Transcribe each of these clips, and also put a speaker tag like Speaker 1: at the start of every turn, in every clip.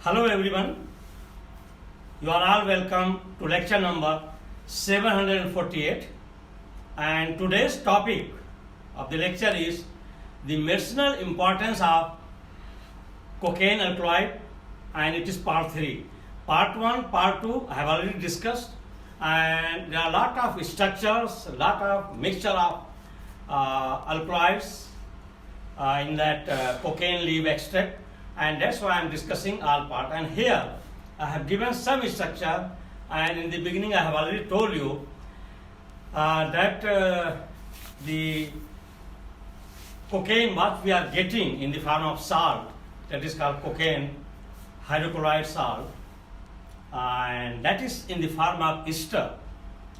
Speaker 1: Hello everyone, you are all welcome to lecture number 748, and today's topic of the lecture is the medicinal importance of cocaine alkaloid, and it is part 3. Part 1, part 2 I have already discussed, and there are a lot of structures, a lot of mixture of alkaloids in that cocaine leaf extract, and that's why I am discussing all part. And here I have given some structure, and in the beginning I have already told you that the cocaine what we are getting in the form of salt, that is called cocaine hydrochloride salt, and that is in the form of ester,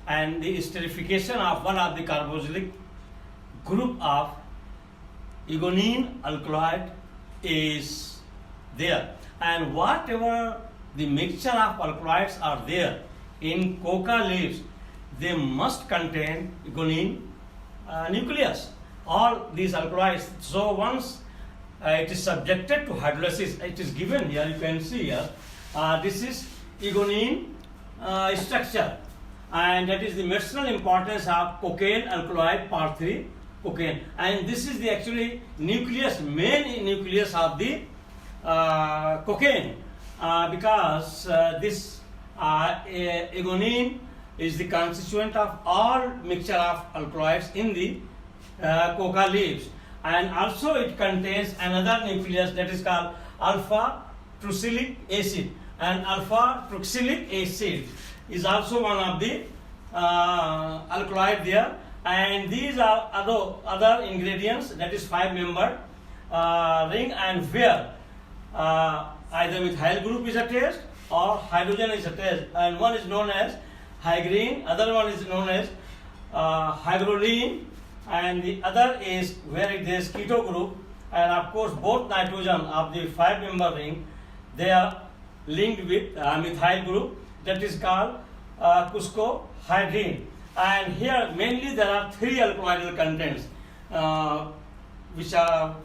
Speaker 1: and the esterification of one of the carboxylic group of eugonine alkaloid is there, and whatever the mixture of alkaloids are there in coca leaves, they must contain eugonine nucleus, all these alkaloids. So once it is subjected to hydrolysis, it is given here, you can see here, this is eugonine structure, and that is the medicinal importance of cocaine alkaloid part 3 cocaine, and this is the actually nucleus, main nucleus of the cocaine, because this eugonine is the constituent of all mixture of alkaloids in the coca leaves, and also it contains another nucleus that is called alpha trucilic acid, and alpha trucilic acid is also one of the alkaloid there, and these are other ingredients, that is 5-membered ring, and where either methyl group is attached or hydrogen is attached, and one is known as hygrine, other one is known as hydroline, and the other is where it is keto group, and of course both nitrogen of the 5-member ring, they are linked with methyl group, that is called cuscohydrine. And here mainly there are 3 alkaloidal contents which are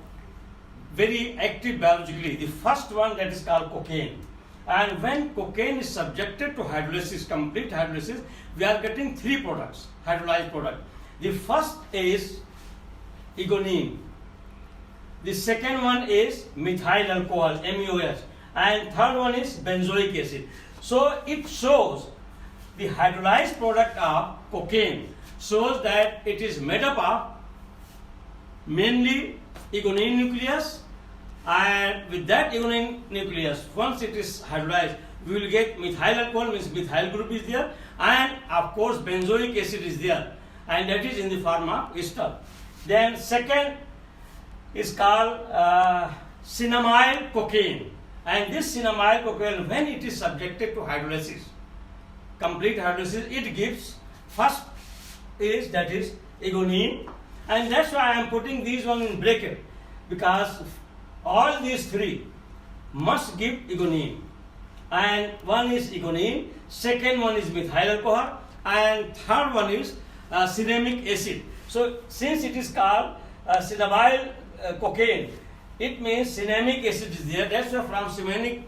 Speaker 1: very active biologically. The first one, that is called cocaine, and when cocaine is subjected to hydrolysis, complete hydrolysis, we are getting 3 products, hydrolyzed product. The first is eugonine, the second one is methyl alcohol, MUS, and third one is benzoic acid. So it shows the hydrolyzed product of cocaine shows that it is made up of mainly eugonine nucleus, and with that eugonine nucleus, once it is hydrolyzed, we will get methyl alcohol, means methyl group is there, and of course benzoic acid is there, and that is in the form of ester. Then second is called cinnamyl cocaine, and this cinnamyl cocaine, when it is subjected to hydrolysis, complete hydrolysis, it gives first is, that is eugonine, and that's why I am putting these one in bracket, because all these 3 must give eugonine, and one is eugonine, second one is methyl alcohol, and third one is cinnamic acid. So since it is called cinnamyl cocaine, it means cinnamic acid is there, that's why from cinnamic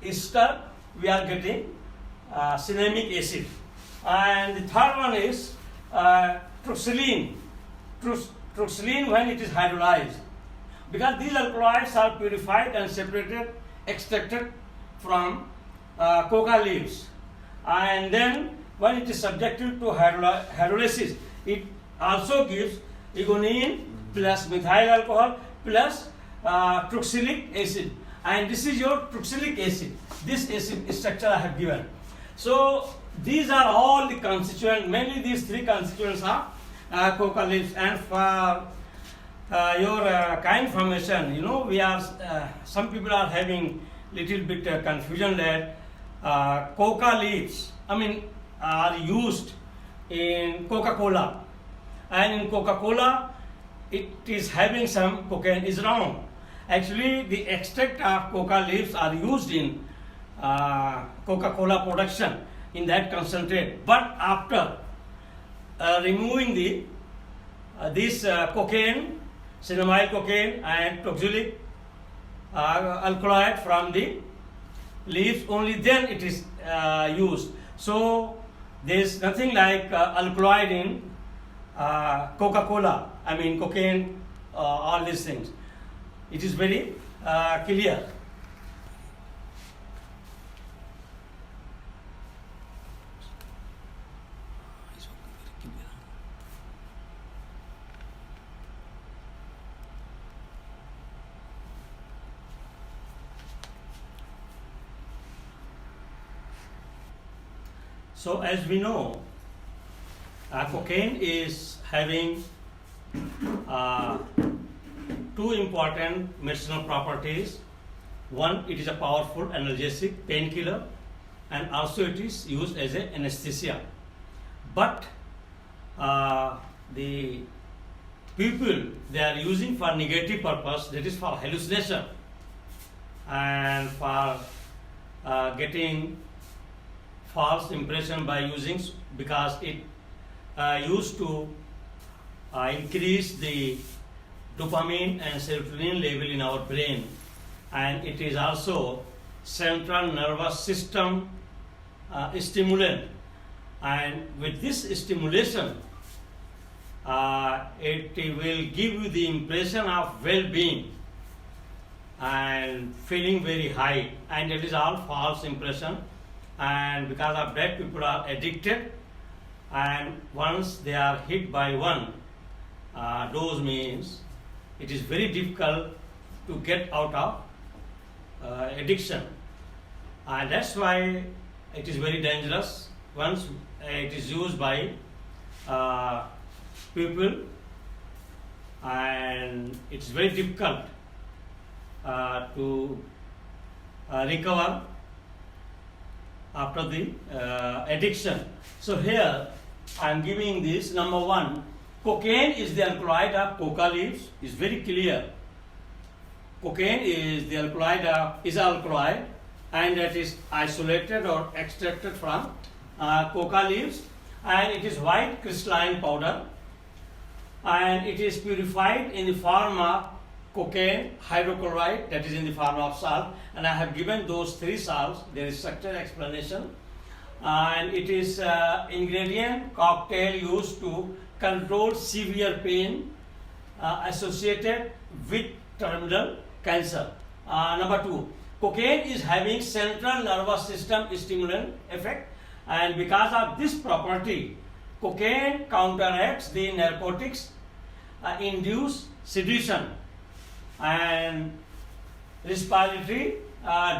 Speaker 1: ester we are getting cinnamic acid. And the third one is trucilin. Trucilin, when it is hydrolyzed, because these alkaloids are purified and separated, extracted from coca leaves, and then when it is subjected to hydrolysis, it also gives eugonine plus methyl alcohol plus trucilic acid, and this is your trucilic acid, this acid structure I have given. So these are all the constituents, mainly these 3 constituents of coca leaves. And for your kind information, we are some people are having little bit confusion that coca leaves are used in Coca-Cola, and in Coca-Cola it is having some cocaine, is wrong. Actually the extract of coca leaves are used in Coca-Cola production in that concentrate, but after removing the this cocaine, cinnamyl cocaine and toxylic alkaloid from the leaves, only then it is used. So there is nothing like alkaloid in Coca-Cola, I mean cocaine, all these things. It is very clear. So as we know, cocaine is having two important medicinal properties. One, it is a powerful analgesic painkiller, and also it is used as an anesthesia. But the people, they are using for negative purpose, that is for hallucination and for getting false impression by using, because it used to increase the dopamine and serotonin level in our brain, and it is also central nervous system stimulant, and with this stimulation it will give you the impression of well-being and feeling very high, and it is all false impression. And because of that, people are addicted, and once they are hit by one dose, means it is very difficult to get out of addiction, and that's why it is very dangerous once it is used by people, and it's very difficult to recover after the addiction. So here I am giving this. Number one, cocaine is the alkaloid of coca leaves. Is very clear. Cocaine is the alkaloid, and that is isolated or extracted from coca leaves, and it is white crystalline powder, and it is purified in the form of cocaine hydrochloride, that is in the form of salt, and I have given those three salts. There is structured explanation, and it is ingredient cocktail used to control severe pain associated with terminal cancer. Number two, cocaine is having central nervous system stimulant effect, and because of this property, cocaine counteracts the narcotics induced sedation and respiratory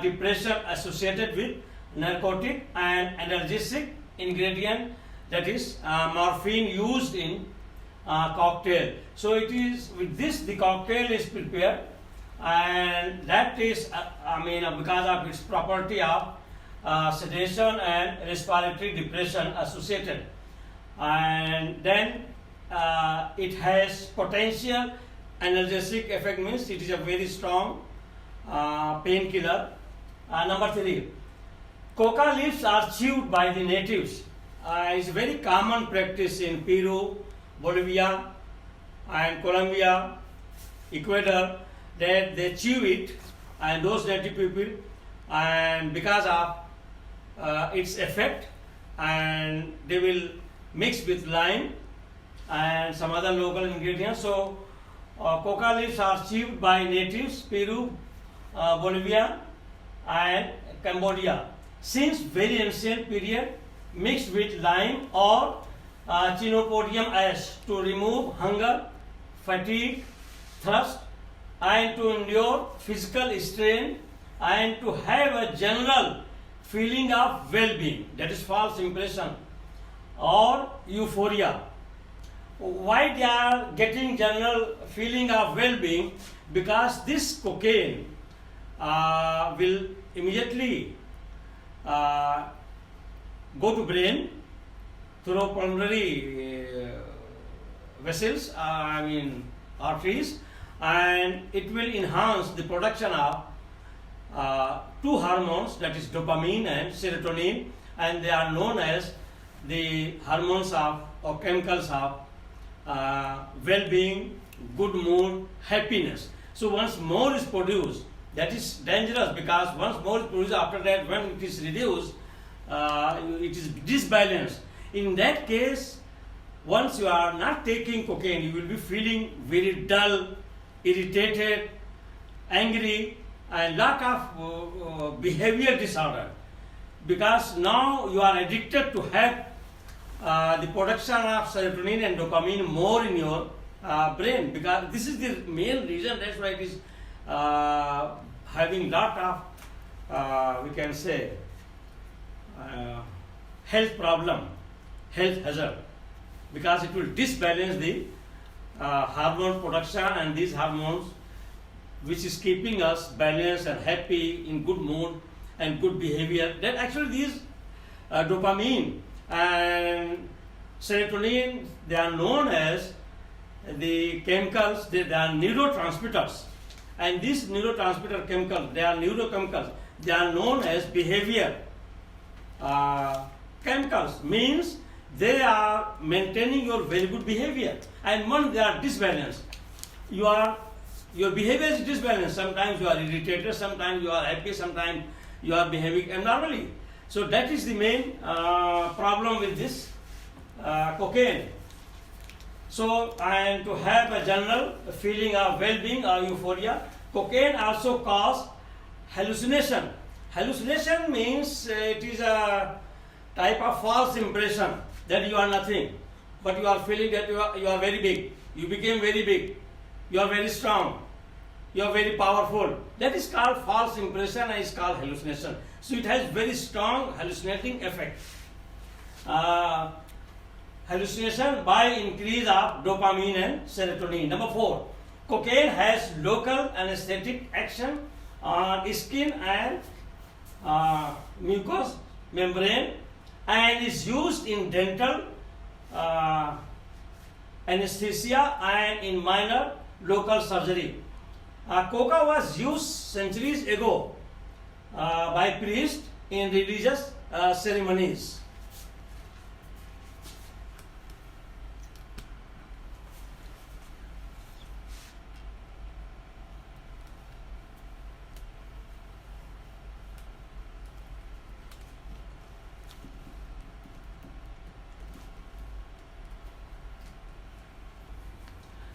Speaker 1: depression associated with narcotic and analgesic ingredient, that is morphine, used in cocktail. So it is with this the cocktail is prepared, and that is because of its property of sedation and respiratory depression associated, and then it has potential analgesic effect, means it is a very strong painkiller. Number three, coca leaves are chewed by the natives. It's a very common practice in Peru, Bolivia, and Colombia, Ecuador, that they chew it, and those native people, and because of its effect, and they will mix with lime and some other local ingredients. So coca leaves are chewed by natives, Peru, Bolivia, and Cambodia, since very ancient period, mixed with lime or chenopodium ash to remove hunger, fatigue, thirst, and to endure physical strain, and to have a general feeling of well-being, that is false impression or euphoria. Why they are getting general feeling of well-being? Because this cocaine will immediately go to brain through pulmonary vessels, arteries, and it will enhance the production of two hormones, that is dopamine and serotonin, and they are known as the hormones of or chemicals of well-being, good mood, happiness. So once more is produced, That is dangerous because once more is produced, after that when it is reduced, it is disbalanced. In that case, once you are not taking cocaine, you will be feeling very dull, irritated, angry, and lot of behavior disorder. Because now you are addicted to have the production of serotonin and dopamine more in your brain, because this is the main reason. That's why it is having lot of we can say health problem, health hazard, because it will disbalance the hormone production, and these hormones which is keeping us balanced and happy, in good mood and good behavior. That actually these dopamine and serotonin, they are known as the chemicals, they are neurotransmitters. And these neurotransmitter chemicals, they are neurochemicals, they are known as behavior chemicals, means they are maintaining your very good behavior. And when they are disbalanced, your behavior is disbalanced. Sometimes you are irritated, sometimes you are happy, sometimes you are behaving abnormally. So that is the main problem with this cocaine. So, and to have a general feeling of well-being or euphoria, cocaine also causes hallucination. Hallucination means it is a type of false impression that you are nothing, but you are feeling that you are very big. You became very big. You are very strong. You are very powerful. That is called false impression and is called hallucination. So it has very strong hallucinating effect. Hallucination by increase of dopamine and serotonin. Number 4, cocaine has local anesthetic action on skin and mucous membrane, and is used in dental anesthesia and in minor local surgery. Coca was used centuries ago by priests in religious ceremonies.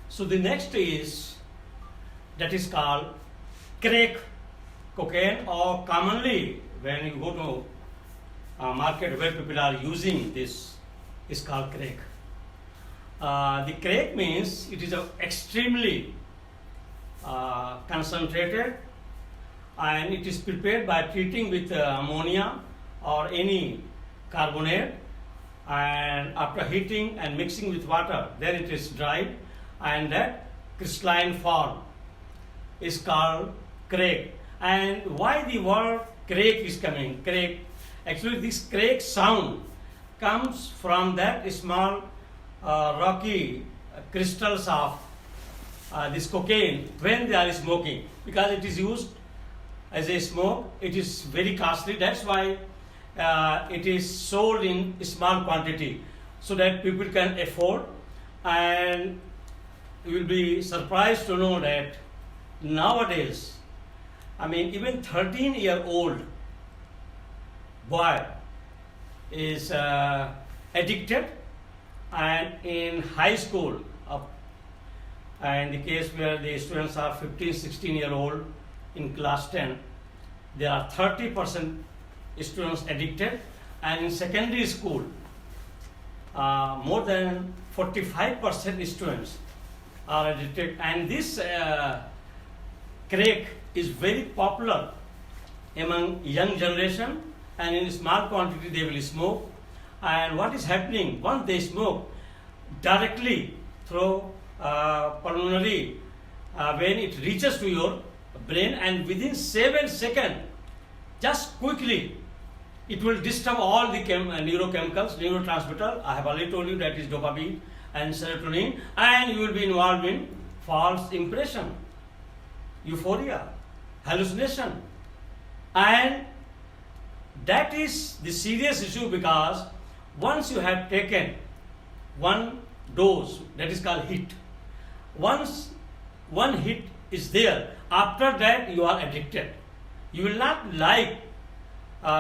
Speaker 1: So the next is, that is called crack cocaine, or commonly when you go to a market where people are using this, is called crack. The crack means it is extremely concentrated, and it is prepared by treating with ammonia or any carbonate, and after heating and mixing with water, then it is dried, and that crystalline form is called crack. And why the word crack is coming? Crack. Actually, this crack sound comes from that small rocky crystals of this cocaine when they are smoking, because it is used as a smoke. It is very costly. That's why it is sold in small quantity so that people can afford. And you will be surprised to know that nowadays, I mean, even 13-year-old boy is addicted, and in high school, and the case where the students are 15, 16-year-old in class 10, there are 30% students addicted, and in secondary school, more than 45% students are addicted. And this crack is very popular among young generation, and in small quantity they will smoke. And what is happening, once they smoke directly through pulmonary, when it reaches to your brain, and within 7 seconds, just quickly, it will disturb all the neurochemicals, neurotransmitter. I have already told you that is dopamine and serotonin, and you will be involved in false impression, euphoria, hallucination. And that is the serious issue, because once you have taken one dose, that is called hit, once one hit is there, After that, you are addicted. You will not like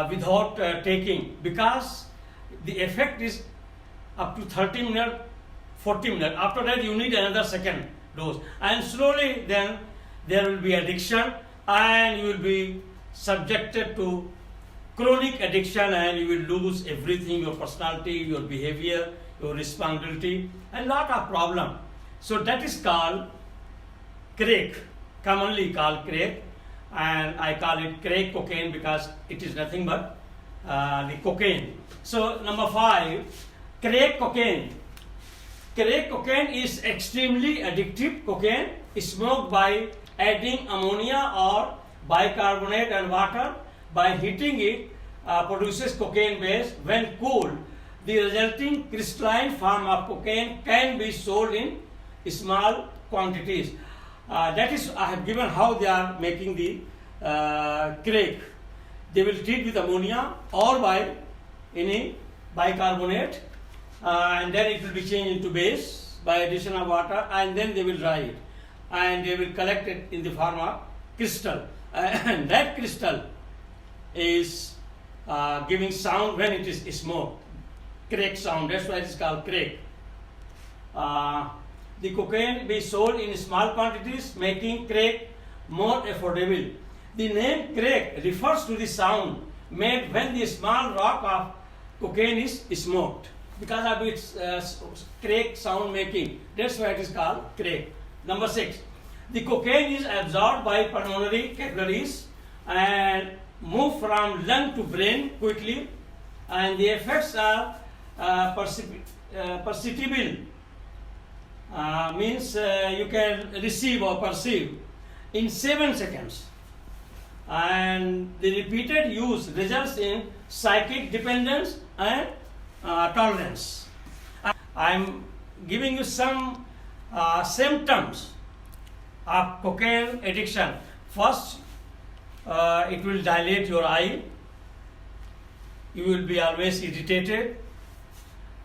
Speaker 1: without taking, because the effect is up to 30 minutes, 40 minutes. After that, you need another second dose, and slowly then there will be addiction, and you will be subjected to chronic addiction, and you will lose everything, your personality, your behavior, your responsibility, and lot of problem. So that is called crack, commonly called crack, and I call it crack cocaine because it is nothing but the cocaine. So number 5, crack cocaine. Crack cocaine is extremely addictive. Cocaine is smoked by adding ammonia or bicarbonate and water. By heating it, produces cocaine base. When cooled, the resulting crystalline form of cocaine can be sold in small quantities. That is, I have given how they are making the crack. They will treat with ammonia or by any bicarbonate, and then it will be changed into base by addition of water, and then they will dry it, and they will collect it in the form of crystal, and that crystal is giving sound when it is smoked, crack sound. That's why it is called crack. The cocaine be sold in small quantities, making crack more affordable. The name crack refers to the sound made when the small rock of cocaine is smoked, because of its crack sound making. That's why it is called crack. Number 6, the cocaine is absorbed by pulmonary capillaries and move from lung to brain quickly, and the effects are perceptible. Means you can receive or perceive in 7 seconds, and the repeated use results in psychic dependence and tolerance. I am giving you some symptoms of cocaine addiction. First, it will dilate your eye. You will be always irritated.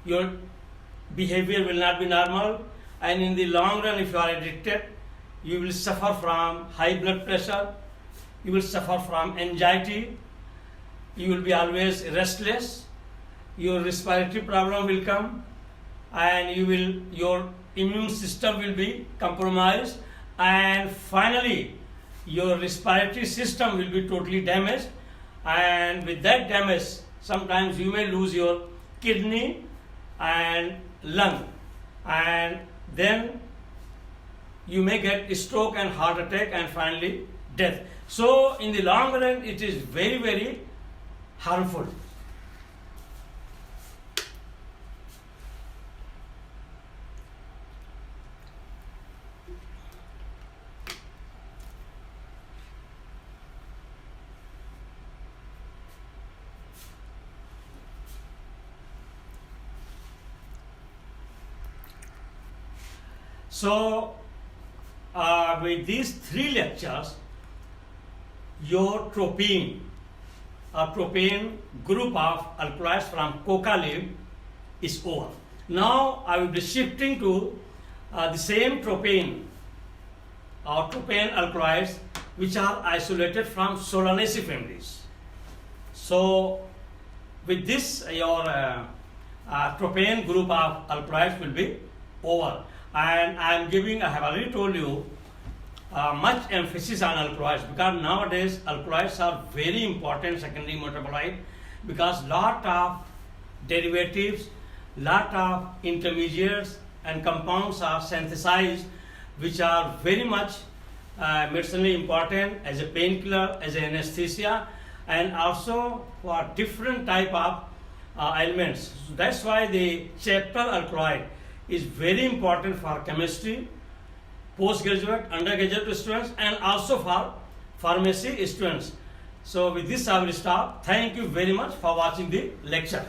Speaker 1: Your behavior will not be normal, and in the long run, if you are addicted, you will suffer from high blood pressure. You will suffer from anxiety. You will be always restless. Your respiratory problem will come, and your immune system will be compromised, and finally your respiratory system will be totally damaged, and with that damage sometimes you may lose your kidney and lung, and then you may get stroke and heart attack, and finally death. So in the long run it is very, very harmful. So with these 3 lectures, your tropine group of alkaloids from coca leaf is over. Now I will be shifting to the same tropane or tropane alkaloids which are isolated from Solanaceae families. So with this, your tropane group of alkaloids will be over. And I have already told you, much emphasis on alkaloids, because nowadays alkaloids are very important secondary metabolite, because lot of derivatives, lot of intermediates and compounds are synthesized, which are very much medicinally important as a painkiller, as an anesthesia, and also for different type of ailments. So that's why the chapter alkaloid is very important for chemistry, postgraduate, undergraduate students, and also for pharmacy students. So with this I will stop. Thank you very much for watching the lecture.